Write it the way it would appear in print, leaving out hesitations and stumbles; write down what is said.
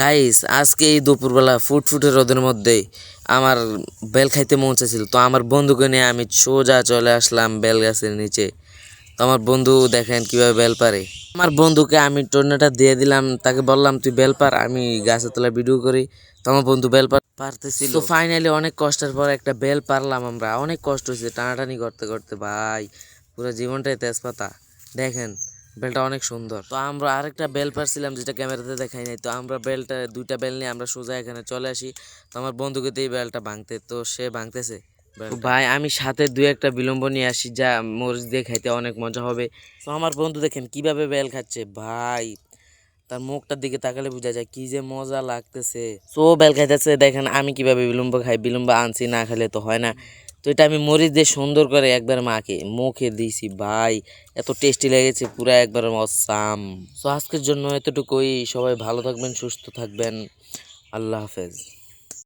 Guys আজকে এই দুপুরবেলা ফুটফুটে রোদের মধ্যে আমার বেল খাইতে মন চাইছিল, তো আমার বন্ধুকে নিয়ে আমি সোজা চলে আসলাম বেল গাছের নিচে। তো আমার বন্ধু দেখেন কিভাবে বেল পারে। আমার বন্ধুকে আমি টর্নেটা দিয়ে দিলাম, তাকে বললাম তুই বেল পার, আমি গাছের তলায় ভিডিও করি। তো আমার বন্ধু বেল পারতেছিল। তো ফাইনালি অনেক কষ্টের পর একটা বেল পারলাম আমরা। অনেক কষ্ট হয়েছে টানাটানি করতে করতে, ভাই পুরো জীবনটাই তেজপাতা। দেখেন বেলটা অনেক সুন্দর। তো আমরা আরেকটা বেল পারছিলাম যেটা ক্যামেরাতে দেখাই নাই। তো আমরা দুইটা বেল নিয়ে আমরা সোজা এখানে চলে আসি। তো আমার বন্ধুকে দিয়ে বেলটা ভাঙতে, তো সে ভাঙতেছে। তো ভাই আমি সাথে দুই একটা বিলম্ব নিয়ে আসি, যা মরিচ দিয়ে খাইতে অনেক মজা হবে। তো আমার বন্ধু দেখেন কিভাবে বেল খাচ্ছে, ভাই তার মুখটার দিকে তাকালে বোঝা যায় কি যে মজা লাগতেছে। সো বেল খাইতেছে, দেখেন আমি কিভাবে বিলম্ব খাই। বিলম্ব আনছি, না খেলে তো হয় না। তো এটা আমি মরিচ দিয়ে সুন্দর করে একবার মুখে দিয়েছি, ভাই এত টেস্টি লেগেছে, পুরো একবার অসাম। সো আজকের জন্য এতটুকুই। সবাই ভালো থাকবেন, সুস্থ থাকবেন। আল্লাহ হাফেজ।